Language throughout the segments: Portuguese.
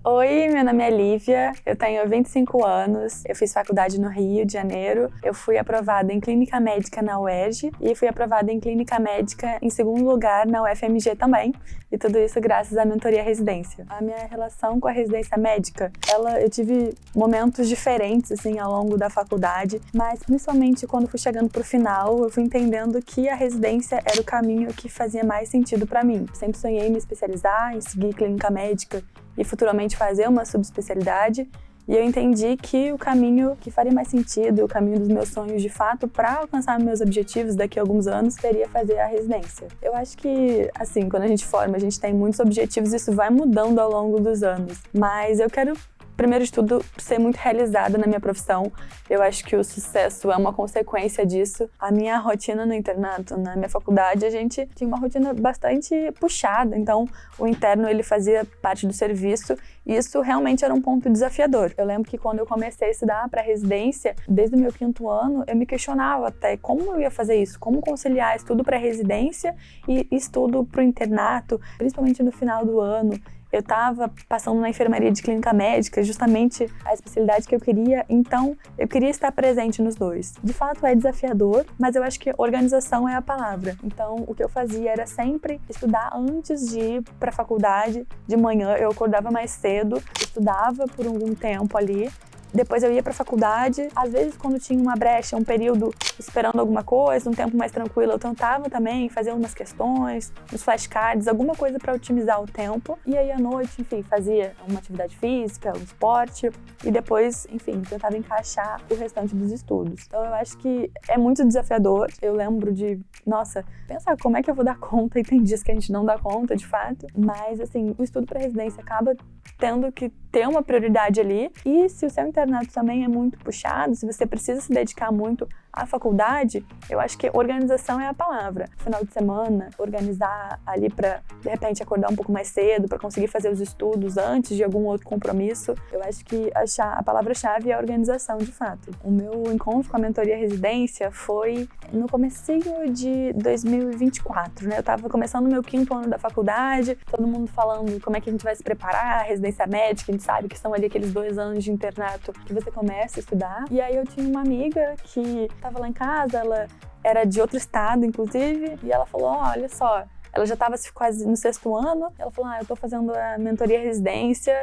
Oi, meu nome é Lívia, eu tenho 25 anos, eu fiz faculdade no Rio de Janeiro, eu fui aprovada em Clínica Médica na UERJ e fui aprovada em Clínica Médica em segundo lugar na UFMG também, e tudo isso graças à mentoria residência. A minha relação com a residência médica, eu tive momentos diferentes assim ao longo da faculdade, mas principalmente quando fui chegando pro final, eu fui entendendo que a residência era o caminho que fazia mais sentido para mim. Sempre sonhei em me especializar, em seguir clínica médica e futuramente fazer uma subespecialidade, e eu entendi que o caminho que faria mais sentido, o caminho dos meus sonhos de fato, para alcançar meus objetivos daqui a alguns anos, seria fazer a residência. Eu acho que, assim, quando a gente forma, a gente tem muitos objetivos, isso vai mudando ao longo dos anos, mas eu quero, primeiro de tudo, ser muito realizada na minha profissão. Eu acho que o sucesso é uma consequência disso. A minha rotina no internato, na minha faculdade, a gente tinha uma rotina bastante puxada, então o interno ele fazia parte do serviço e isso realmente era um ponto desafiador. Eu lembro que quando eu comecei a estudar para residência, desde o meu 5º ano, eu me questionava até como eu ia fazer isso, como conciliar estudo para residência e estudo para o internato, principalmente no final do ano. Eu estava passando na enfermaria de clínica médica, justamente a especialidade que eu queria, então eu queria estar presente nos dois. De fato é desafiador, mas eu acho que organização é a palavra. Então o que eu fazia era sempre estudar antes de ir para a faculdade. De manhã eu acordava mais cedo, estudava por algum tempo ali. Depois eu ia para a faculdade, às vezes quando tinha uma brecha, um período esperando alguma coisa, um tempo mais tranquilo, eu tentava também fazer umas questões, uns flashcards, alguma coisa para otimizar o tempo. E aí à noite, enfim, fazia uma atividade física, um esporte e depois, enfim, tentava encaixar o restante dos estudos. Então eu acho que é muito desafiador. Eu lembro de, nossa, pensar como é que eu vou dar conta, e tem dias que a gente não dá conta, de fato. Mas assim, o estudo para residência acaba tendo que ter uma prioridade ali. E se o seu internato também é muito puxado, se você precisa se dedicar muito à faculdade, eu acho que organização é a palavra. Final de semana, organizar ali para, de repente, acordar um pouco mais cedo, para conseguir fazer os estudos antes de algum outro compromisso. Eu acho que a palavra-chave é a organização, de fato. O meu encontro com a mentoria residência foi no comecinho de 2024, né? Eu estava começando o meu 5º ano da faculdade, todo mundo falando como é que a gente vai se preparar, a residência médica, a gente sabe que são ali aqueles 2 anos de internato que você começa a estudar. E aí eu tinha uma amiga que estava lá em casa, ela era de outro estado, inclusive, e ela falou, olha só, ela já estava quase no 6º ano, ela falou, eu tô fazendo a mentoria residência,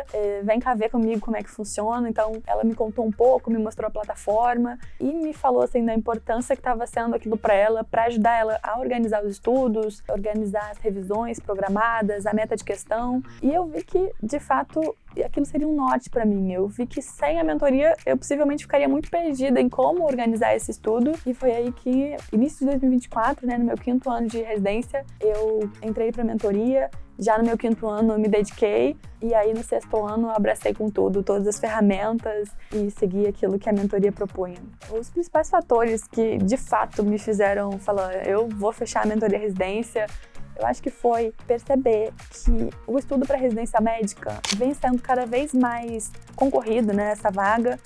vem cá ver comigo como é que funciona. Então ela me contou um pouco, me mostrou a plataforma e me falou assim da importância que estava sendo aquilo para ela, para ajudar ela a organizar os estudos, organizar as revisões programadas, a meta de questão. E eu vi que, de fato, aquilo seria um norte para mim. Eu vi que sem a mentoria eu possivelmente ficaria muito perdida em como organizar esse estudo. E foi aí que, início de 2024, né, no meu 5º ano de residência, eu entrei para mentoria. Já no meu 5º ano eu me dediquei e aí no 6º ano eu abracei com tudo, todas as ferramentas e segui aquilo que a mentoria propunha. Os principais fatores que de fato me fizeram falar, eu vou fechar a mentoria residência, eu acho que foi perceber que o estudo para residência médica vem sendo cada vez mais concorrido, né, essa vaga.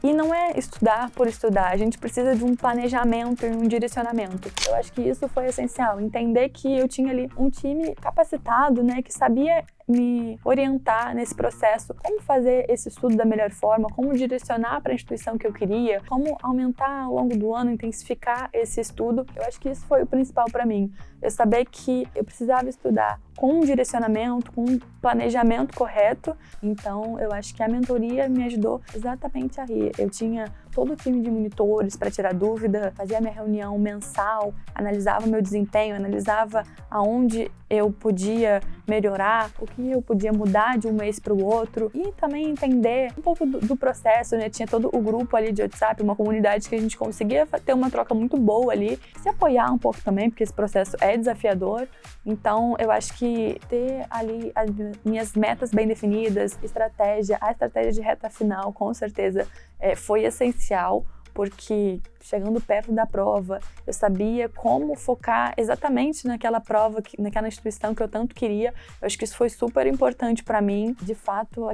E não é estudar por estudar, a gente precisa de um planejamento e um direcionamento. Eu acho que isso foi essencial, entender que eu tinha ali um time capacitado, né, que sabia me orientar nesse processo, como fazer esse estudo da melhor forma, como direcionar para a instituição que eu queria, como aumentar ao longo do ano, intensificar esse estudo. Eu acho que isso foi o principal para mim, eu saber que eu precisava estudar com um direcionamento, com um planejamento correto. Então eu acho que a mentoria me ajudou exatamente aí. Eu tinha todo o time de monitores para tirar dúvida, fazia a minha reunião mensal, analisava o meu desempenho, analisava aonde eu podia melhorar, o que eu podia mudar de um mês para o outro e também entender um pouco do processo, né? Tinha todo o grupo ali de WhatsApp, uma comunidade que a gente conseguia ter uma troca muito boa ali, se apoiar um pouco também, porque esse processo é desafiador. Então eu acho que ter ali as minhas metas bem definidas, a estratégia de reta final, com certeza foi essencial, porque chegando perto da prova, eu sabia como focar exatamente naquela prova, naquela instituição que eu tanto queria. Eu acho que isso foi super importante para mim, de fato,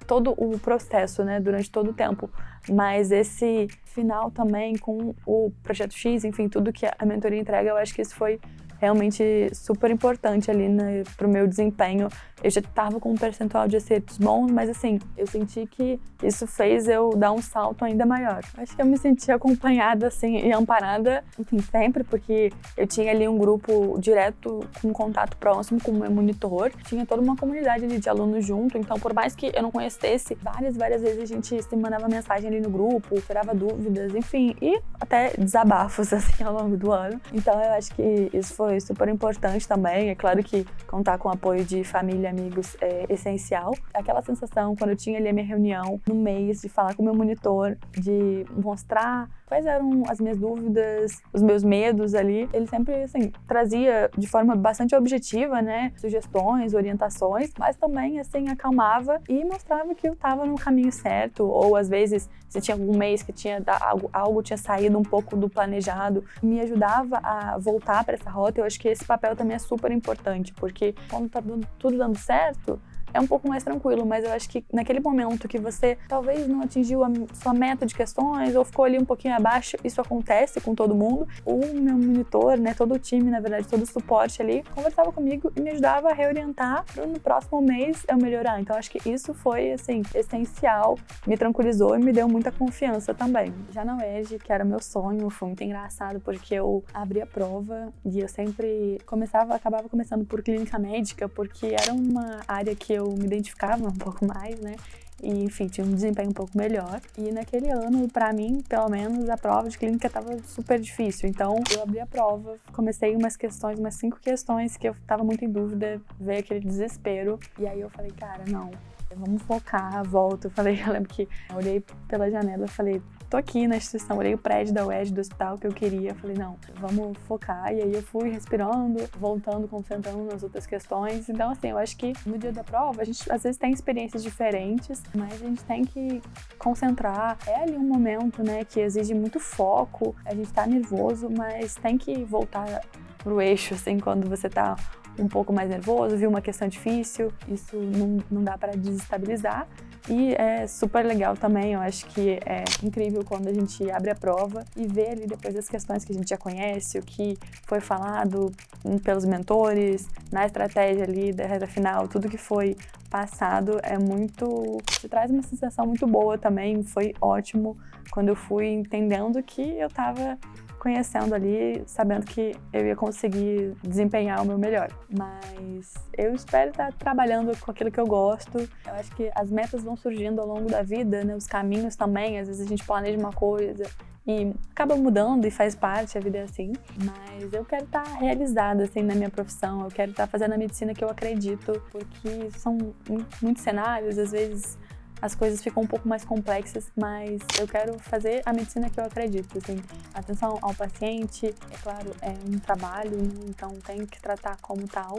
todo o processo, né, durante todo o tempo. Mas esse final também com o Projeto X, enfim, tudo que a mentoria entrega, eu acho que isso foi realmente super importante ali, né, pro meu desempenho. Eu já tava com um percentual de acertos bons, mas assim, eu senti que isso fez eu dar um salto ainda maior. Acho que eu me senti acompanhada, assim, e amparada, enfim, sempre, porque eu tinha ali um grupo direto, com contato próximo com o meu monitor. Tinha toda uma comunidade ali de alunos junto, então por mais que eu não conhecesse, várias vezes a gente se mandava mensagem ali no grupo, tirava dúvidas, enfim, e até desabafos, assim, ao longo do ano. Então eu acho que isso foi super importante também. É claro que contar com o apoio de família, amigos é essencial. Aquela sensação, quando eu tinha ali a minha reunião no mês, de falar com o meu monitor, de mostrar quais eram as minhas dúvidas, os meus medos ali, ele sempre, assim, trazia de forma bastante objetiva, né, sugestões, orientações, mas também, assim, acalmava e mostrava que eu estava no caminho certo, ou às vezes, se tinha algum mês que tinha algo tinha saído um pouco do planejado, me ajudava a voltar para essa rota. Eu acho que esse papel também é super importante, porque quando tá tudo dando certo, é um pouco mais tranquilo, mas eu acho que naquele momento que você talvez não atingiu a sua meta de questões ou ficou ali um pouquinho abaixo, isso acontece com todo mundo. O meu monitor, né, todo o time, na verdade, todo o suporte ali, conversava comigo e me ajudava a reorientar para no próximo mês eu melhorar. Então acho que isso foi, assim, essencial, me tranquilizou e me deu muita confiança também. Já na UERJ, que era meu sonho, foi muito engraçado porque eu abri a prova e eu sempre acabava começando por clínica médica, porque era uma área que eu me identificava um pouco mais, né? E, enfim, tinha um desempenho um pouco melhor. E naquele ano, pra mim, pelo menos, a prova de clínica tava super difícil. Então, eu abri a prova, comecei umas 5 questões que eu tava muito em dúvida, veio aquele desespero. E aí eu falei, cara, não, vamos focar, volto. Eu lembro que eu olhei pela janela e falei, tô aqui na instituição, olhei o prédio da UERJ, do hospital que eu queria, falei, não, vamos focar. E aí eu fui respirando, voltando, concentrando nas outras questões. Então, assim, eu acho que no dia da prova, a gente às vezes tem experiências diferentes, mas a gente tem que concentrar. É ali um momento, né, que exige muito foco, a gente tá nervoso, mas tem que voltar pro eixo, assim, quando você tá um pouco mais nervoso, viu uma questão difícil, isso não dá para desestabilizar. E é super legal também, eu acho que é incrível quando a gente abre a prova e vê ali depois as questões que a gente já conhece, o que foi falado pelos mentores, na estratégia ali da reta final, tudo que foi passado te traz uma sensação muito boa também. Foi ótimo quando eu fui entendendo que eu estava conhecendo ali, sabendo que eu ia conseguir desempenhar o meu melhor. Mas eu espero estar trabalhando com aquilo que eu gosto. Eu acho que as metas vão surgindo ao longo da vida, né? Os caminhos também. Às vezes a gente planeja uma coisa e acaba mudando e faz parte, a vida é assim. Mas eu quero estar realizada, assim, na minha profissão. Eu quero estar fazendo a medicina que eu acredito, porque são muitos cenários, às vezes as coisas ficam um pouco mais complexas, mas eu quero fazer a medicina que eu acredito, assim. Atenção ao paciente, é claro, é um trabalho, então tenho que tratar como tal.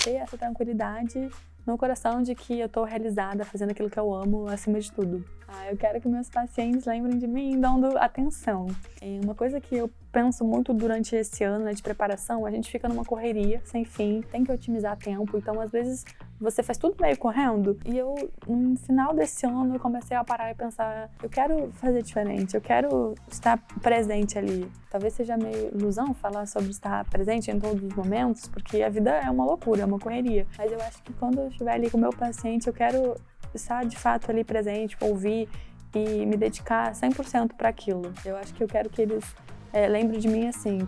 Ter essa tranquilidade no coração de que eu tô realizada fazendo aquilo que eu amo acima de tudo. Eu quero que meus pacientes lembrem de mim dando atenção. É uma coisa que eu penso muito durante esse ano, né, de preparação, a gente fica numa correria sem fim, tem que otimizar tempo, então às vezes você faz tudo meio correndo. E eu, no final desse ano, eu comecei a parar e pensar, eu quero fazer diferente, eu quero estar presente ali. Talvez seja meio ilusão falar sobre estar presente em todos os momentos, porque a vida é uma loucura, é uma correria. Mas eu acho que quando eu estiver ali com o meu paciente, eu quero estar de fato ali presente, ouvir e me dedicar 100% para aquilo. Eu acho que eu quero que eles lembrem de mim assim,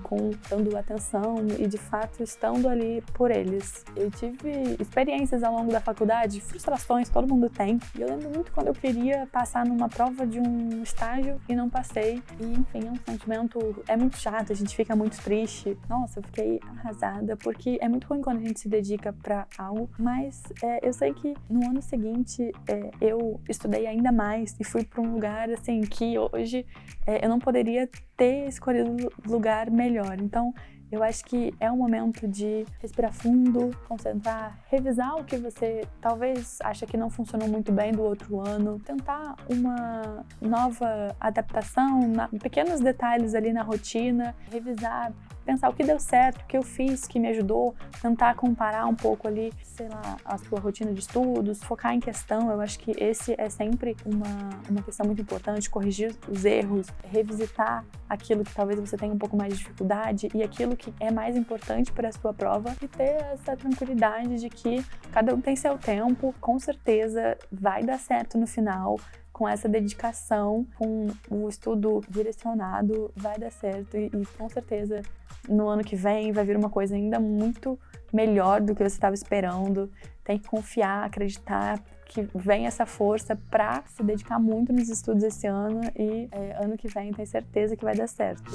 dando atenção e de fato estando ali por eles. Eu tive experiências ao longo da faculdade, frustrações, todo mundo tem. E eu lembro muito quando eu queria passar numa prova de um estágio e não passei. E enfim, é um sentimento, é muito chato, a gente fica muito triste. Nossa, eu fiquei arrasada, porque é muito ruim quando a gente se dedica para algo. Mas eu sei que no ano seguinte eu estudei ainda mais e fui para um lugar assim que hoje eu não poderia ter escolhido lugar melhor. Então, eu acho que é um momento de respirar fundo, concentrar, revisar o que você talvez acha que não funcionou muito bem do outro ano, tentar uma nova adaptação, pequenos detalhes ali na rotina, revisar pensar o que deu certo, o que eu fiz, que me ajudou, tentar comparar um pouco ali, sei lá, a sua rotina de estudos, focar em questão. Eu acho que esse é sempre uma questão muito importante, corrigir os erros, revisitar aquilo que talvez você tenha um pouco mais de dificuldade e aquilo que é mais importante para a sua prova e ter essa tranquilidade de que cada um tem seu tempo, com certeza vai dar certo no final. Com essa dedicação, com o estudo direcionado, vai dar certo e com certeza no ano que vem vai vir uma coisa ainda muito melhor do que você estava esperando. Tem que confiar, acreditar que vem essa força para se dedicar muito nos estudos esse ano e ano que vem tem certeza que vai dar certo.